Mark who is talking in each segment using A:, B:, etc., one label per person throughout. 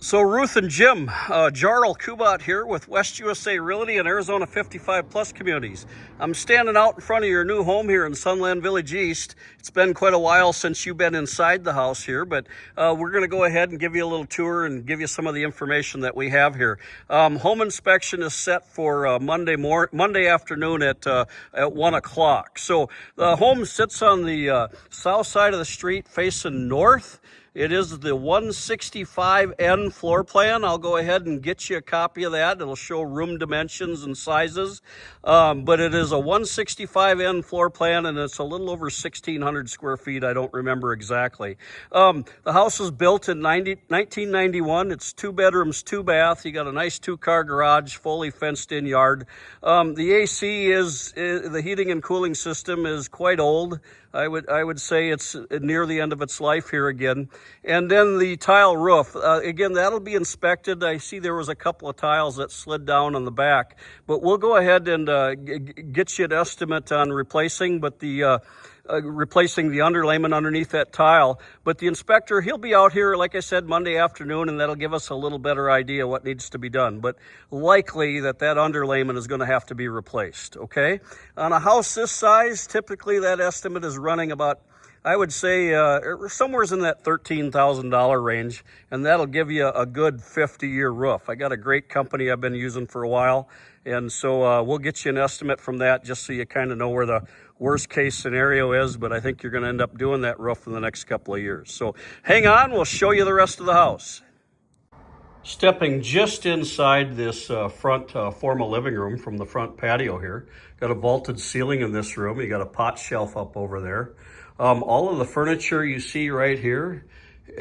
A: So Ruth and Jim, Jarl Kubat here with West USA Realty and Arizona 55 Plus Communities. I'm standing out in front of your new home here in Sunland Village East. It's been quite a while since you've been inside the house here, but we're going to go ahead and give you a little tour and give you some of the information that we have here. Home inspection is set for Monday afternoon at 1 o'clock. So the home sits on the south side of the street facing north. It is the 165N floor plan. I'll go ahead and get you a copy of that. It'll show room dimensions and sizes. But it is a 165N floor plan, and it's a little over 1,600 square feet. I don't remember exactly. The house was built in 1991. It's 2 bedrooms, 2 bath. You got a nice 2-car garage, fully fenced-in yard. The AC the heating and cooling system is quite old. I would say it's near the end of its life here again. And then the tile roof, again, that'll be inspected. I see there was a couple of tiles that slid down on the back, but we'll go ahead and get you an estimate on replacing the underlayment underneath that tile. But the inspector, he'll be out here, like I said, Monday afternoon, and that'll give us a little better idea what needs to be done. But likely that underlayment is going to have to be replaced, okay? On a house this size, typically that estimate is running about, I would say, somewhere in that $13,000 range, and that'll give you a good 50-year roof. I got a great company I've been using for a while, and so we'll get you an estimate from that just so you kind of know where the worst case scenario is, but I think you're going to end up doing that roof in the next couple of years. So hang on, we'll show you the rest of the house. Stepping just inside this front formal living room from the front patio here. Got a vaulted ceiling in this room. You got a pot shelf up over there. All of the furniture you see right here,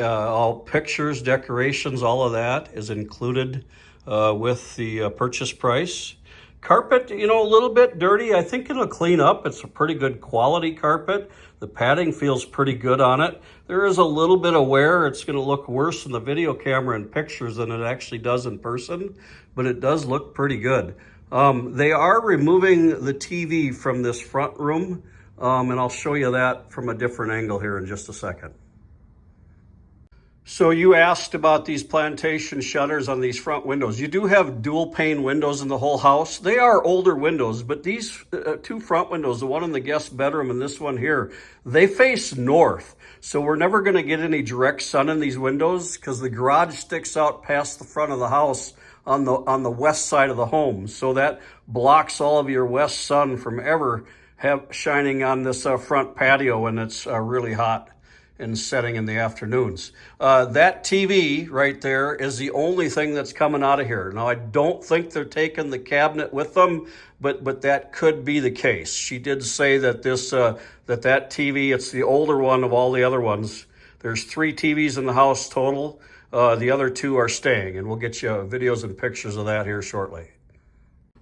A: all pictures, decorations, all of that is included with the purchase price. Carpet, a little bit dirty. I think it'll clean up. It's a pretty good quality carpet. The padding feels pretty good on it. There is a little bit of wear. It's going to look worse in the video camera and pictures than it actually does in person, but it does look pretty good. They are removing the TV from this front room, and I'll show you that from a different angle here in just a second. So you asked about these plantation shutters on these front windows. You do have dual pane windows in the whole house. They are older windows, but these 2 front windows, the one in the guest bedroom and this one here, they face north. So we're never going to get any direct sun in these windows because the garage sticks out past the front of the house on the west side of the home. So that blocks all of your west sun from ever shining on this front patio when it's really hot and setting in the afternoons. That TV right there is the only thing that's coming out of here. Now, I don't think they're taking the cabinet with them, but that could be the case. She did say that that TV, it's the older one of all the other ones. There's 3 TVs in the house total. The other 2 are staying, and we'll get you videos and pictures of that here shortly.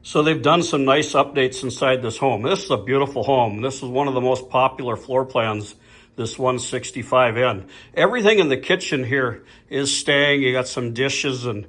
A: So they've done some nice updates inside this home. This is a beautiful home. This is one of the most popular floor plans, this 165N. Everything in the kitchen here is staying. You got some dishes and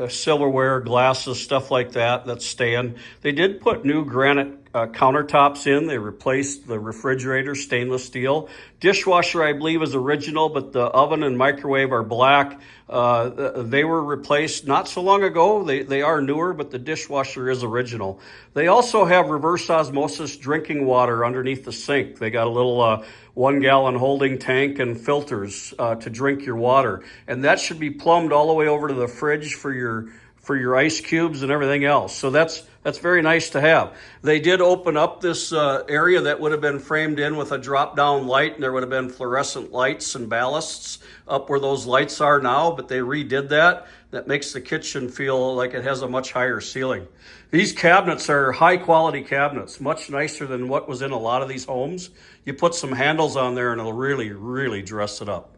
A: silverware, glasses, stuff like that that's staying. They did put new granite countertops in. They replaced the refrigerator, stainless steel. Dishwasher, I believe, is original, but the oven and microwave are black. They were replaced not so long ago. They are newer, but the dishwasher is original. They also have reverse osmosis drinking water underneath the sink. They got a little 1-gallon holding tank and filters to drink your water. And that should be plumbed all the way over to the fridge for your ice cubes and everything else. So that's very nice to have. They did open up this area that would have been framed in with a drop-down light, and there would have been fluorescent lights and ballasts up where those lights are now, but they redid that. That makes the kitchen feel like it has a much higher ceiling. These cabinets are high-quality cabinets, much nicer than what was in a lot of these homes. You put some handles on there and it'll really, really dress it up.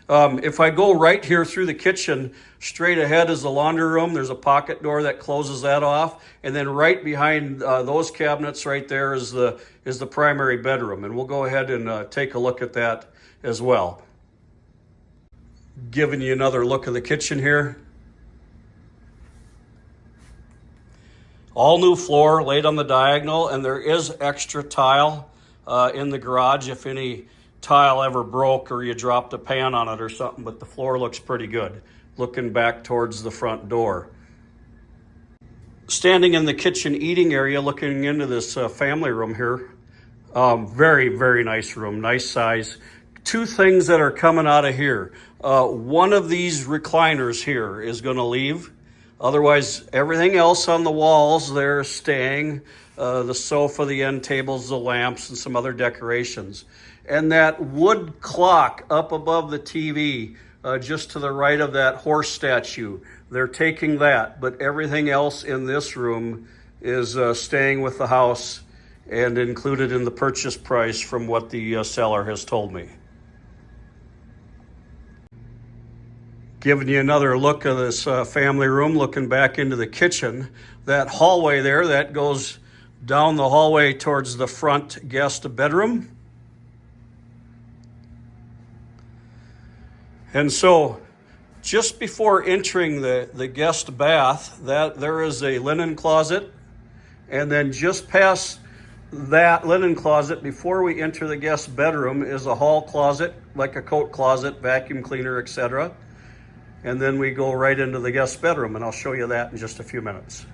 A: If I go right here through the kitchen, straight ahead is the laundry room. There's a pocket door that closes that off. And then right behind those cabinets right there is the primary bedroom. And we'll go ahead and take a look at that as well. Giving you another look at the kitchen here. All new floor laid on the diagonal, and there is extra tile in the garage if any tile ever broke or you dropped a pan on it or something, but the floor looks pretty good. looking back towards the front door. Standing in the kitchen eating area, looking into this family room here. Very, very nice room, nice size. Two things that are coming out of here. One of these recliners here is going to leave. Otherwise, everything else on the walls, they're staying. The sofa, the end tables, the lamps, and some other decorations. And that wood clock up above the TV, just to the right of that horse statue, they're taking that. But everything else in this room is staying with the house and included in the purchase price from what the seller has told me. Giving you another look of this family room, looking back into the kitchen. That hallway there, that goes down the hallway towards the front guest bedroom. And so just before entering the guest bath, that there is a linen closet. And then just past that linen closet, before we enter the guest bedroom, is a hall closet, like a coat closet, vacuum cleaner, etc. And then we go right into the guest bedroom, and I'll show you that in just a few minutes.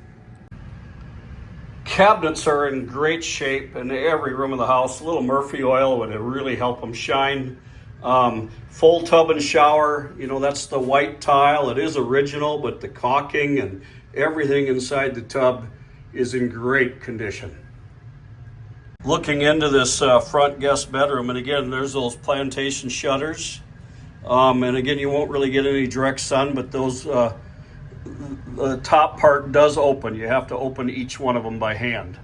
A: Cabinets are in great shape in every room of the house. A little Murphy oil would really help them shine. Full tub and shower, that's the white tile. It is original, but the caulking and everything inside the tub is in great condition. Looking into this front guest bedroom, and again, there's those plantation shutters. And again, you won't really get any direct sun, but those the top part does open. You have to open each one of them by hand.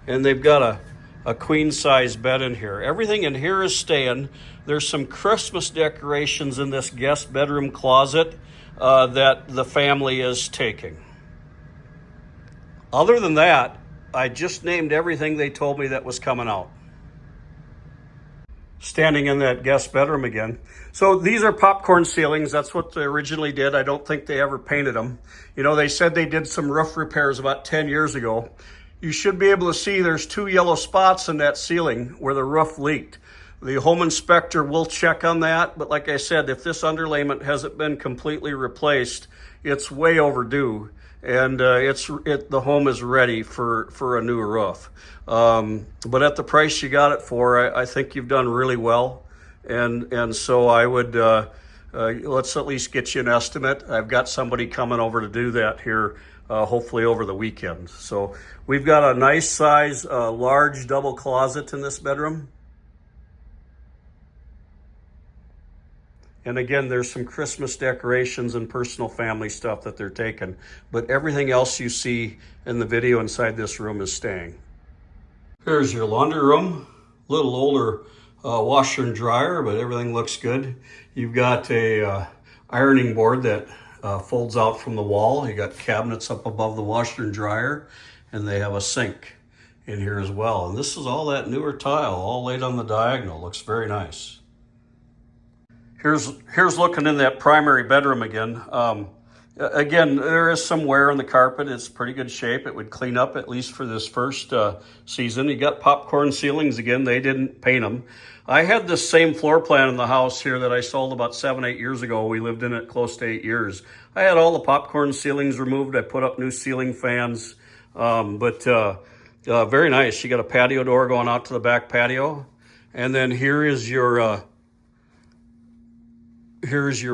A: And they've got a queen size bed in here. Everything in here is staying. There's some Christmas decorations in this guest bedroom closet that the family is taking. Other than that, I just named everything they told me that was coming out. Standing in that guest bedroom again. So these are popcorn ceilings. That's what they originally did. I don't think they ever painted them. They said they did some roof repairs about 10 years ago. You should be able to see there's 2 yellow spots in that ceiling where the roof leaked. The home inspector will check on that, but like I said, if this underlayment hasn't been completely replaced, it's way overdue, and the home is ready for a new roof. But at the price you got it for, I think you've done really well, and so I would let's at least get you an estimate. I've got somebody coming over to do that here. Hopefully over the weekend. So we've got a nice size, large double closet in this bedroom. And again, there's some Christmas decorations and personal family stuff that they're taking. But everything else you see in the video inside this room is staying. Here's your laundry room. A little older washer and dryer, but everything looks good. You've got a ironing board that folds out from the wall. You got cabinets up above the washer and dryer, and they have a sink in here as well. And this is all that newer tile, all laid on the diagonal. Looks very nice. Here's looking in that primary bedroom again. Again, there is some wear on the carpet. It's pretty good shape. It would clean up at least for this first season. You got popcorn ceilings again. They didn't paint them. I had this same floor plan in the house here that I sold about 7-8 years ago. We lived in it close to 8 years. I had all the popcorn ceilings removed. I put up new ceiling fans, but very nice. You got a patio door going out to the back patio. And then here's your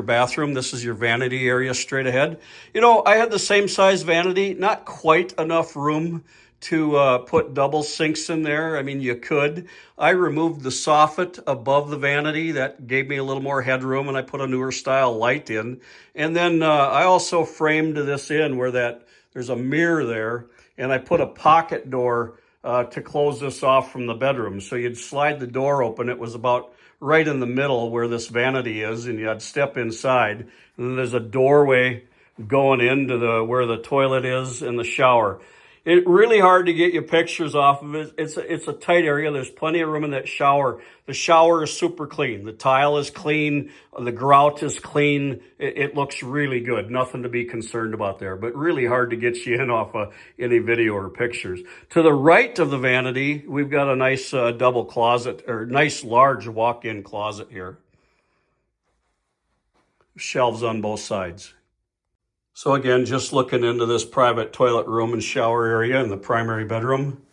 A: bathroom. This is your vanity area straight ahead. I had the same size vanity, not quite enough room to put double sinks in there. I mean, you could. I removed the soffit above the vanity. That gave me a little more headroom, and I put a newer style light in. And then I also framed this in where there's a mirror there, and I put a pocket door to close this off from the bedroom. So you'd slide the door open. It was about right in the middle where this vanity is, and you'd step inside, and then there's a doorway going into where the toilet is and the shower. It's really hard to get your pictures off of it. It's a tight area. There's plenty of room in that shower. The shower is super clean. The tile is clean. The grout is clean. It looks really good. Nothing to be concerned about there, but really hard to get you in off any video or pictures. To the right of the vanity, we've got a nice double closet, or nice large walk-in closet here. shelves on both sides. So again, just looking into this private toilet room and shower area in the primary bedroom.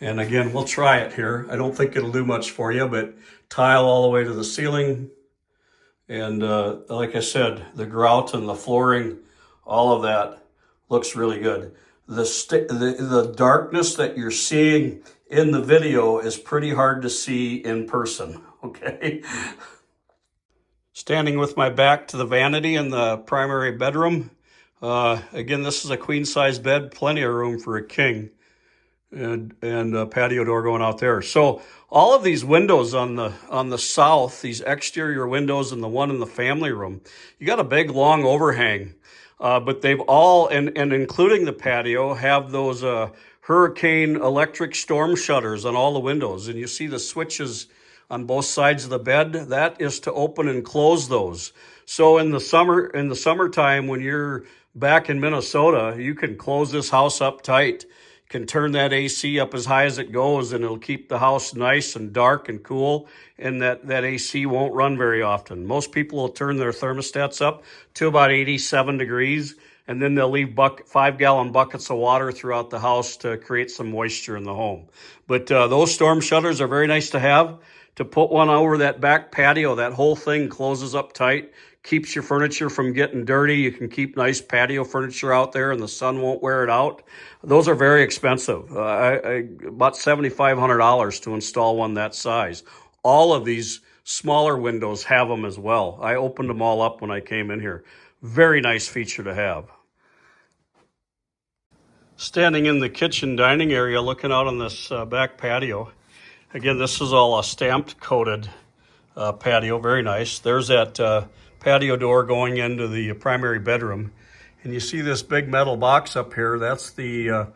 A: And again, we'll try it here. I don't think it'll do much for you, but tile all the way to the ceiling. And like I said, the grout and the flooring, all of that looks really good. The darkness that you're seeing in the video is pretty hard to see in person, okay? Standing with my back to the vanity in the primary bedroom. Again, this is a queen size bed, plenty of room for a king, and a patio door going out there. So all of these windows on the south, these exterior windows and the one in the family room, you got a big long overhang, but they've all, and including the patio, have those hurricane electric storm shutters on all the windows. And you see the switches on both sides of the bed. That is to open and close those. So in the summertime, when you're back in Minnesota, you can close this house up tight. You can turn that AC up as high as it goes, and it'll keep the house nice and dark and cool, and that AC won't run very often. Most people will turn their thermostats up to about 87 degrees, and then they'll leave 5-gallon buckets of water throughout the house to create some moisture in the home. But those storm shutters are very nice to have. To put one over that back patio, that whole thing closes up tight, keeps your furniture from getting dirty. You can keep nice patio furniture out there and the sun won't wear it out. Those are very expensive, about $7,500 to install one that size. All of these smaller windows have them as well. I opened them all up when I came in here. Very nice feature to have. Standing in the kitchen dining area looking out on this back patio. Again, this is all a stamped coated patio, very nice. There's that patio door going into the primary bedroom. And you see this big metal box up here, that's the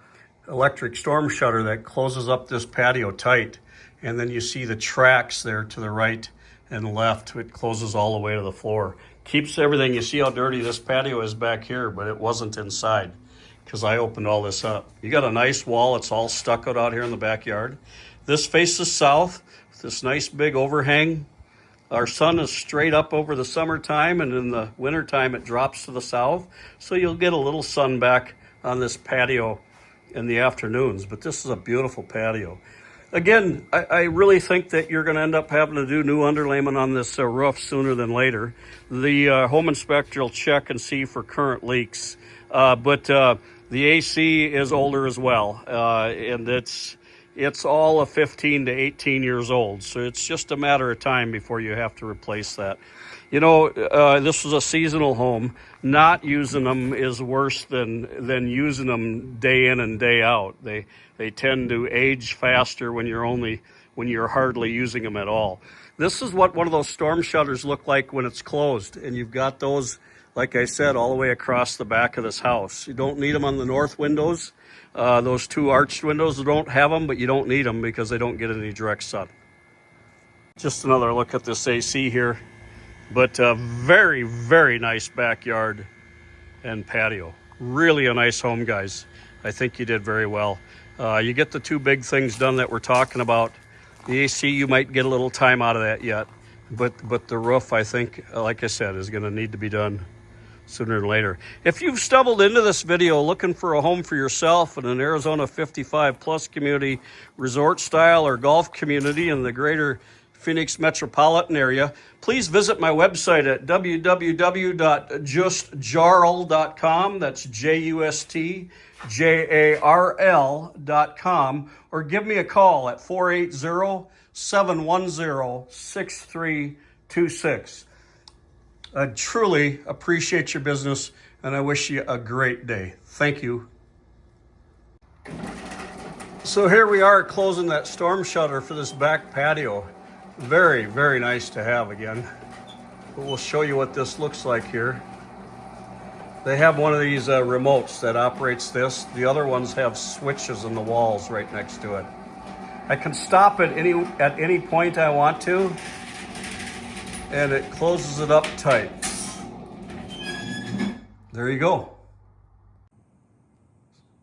A: electric storm shutter that closes up this patio tight. And then you see the tracks there to the right and left. It closes all the way to the floor. Keeps everything, you see how dirty this patio is back here, but it wasn't inside because I opened all this up. You got a nice wall, it's all stuccoed out here in the backyard. This faces south, with this nice big overhang. Our sun is straight up over the summertime, and in the wintertime it drops to the south. So you'll get a little sun back on this patio in the afternoons, but this is a beautiful patio. Again, I really think that you're going to end up having to do new underlayment on this roof sooner than later. The home inspector will check and see for current leaks, but the AC is older as well, and it's all 15 to 18 years old, so it's just a matter of time before you have to replace that. You know, this was a seasonal home. Not using them is worse than using them day in and day out. They tend to age faster when you're hardly using them at all. This is what one of those storm shutters look like when it's closed, and you've got those, like I said, all the way across the back of this house. You don't need them on the north windows. Those two arched windows don't have them, but you don't need them because they don't get any direct sun. Just another look at this AC here, but very, very nice backyard and patio. Really a nice home, guys. I think you did very well. You get the two big things done that we're talking about. The AC, you might get a little time out of that yet, but the roof, I think, like I said, is going to need to be done sooner than later. If you've stumbled into this video looking for a home for yourself in an Arizona 55 plus community, resort style or golf community in the greater Phoenix metropolitan area, please visit my website at www.justjarl.com. That's JUSTJARL.com, or give me a call at 480-710-6326. I truly appreciate your business, and I wish you a great day. Thank you. So here we are closing that storm shutter for this back patio. Very, very nice to have again. But we'll show you what this looks like here. They have one of these remotes that operates this. The other ones have switches in the walls right next to it. I can stop at any point I want to, and it closes it up tight. There you go.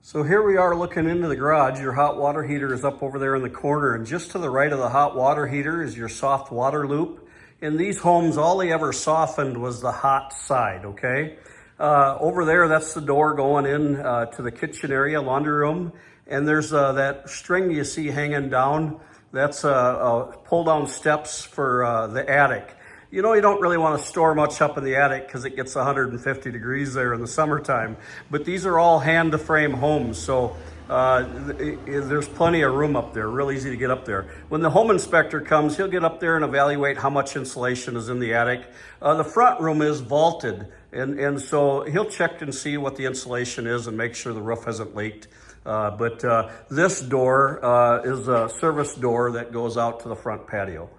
A: So here we are looking into the garage. Your hot water heater is up over there in the corner, and just to the right of the hot water heater is your soft water loop. In these homes, all they ever softened was the hot side, okay? Over there, that's the door going in to the kitchen area, laundry room. And there's that string you see hanging down. That's pull down steps for the attic. You know, you don't really want to store much up in the attic because it gets 150 degrees there in the summertime. But these are all hand-to-frame homes, so there's plenty of room up there, real easy to get up there. When the home inspector comes, he'll get up there and evaluate how much insulation is in the attic. The front room is vaulted, and so he'll check and see what the insulation is and make sure the roof hasn't leaked. But this door is a service door that goes out to the front patio.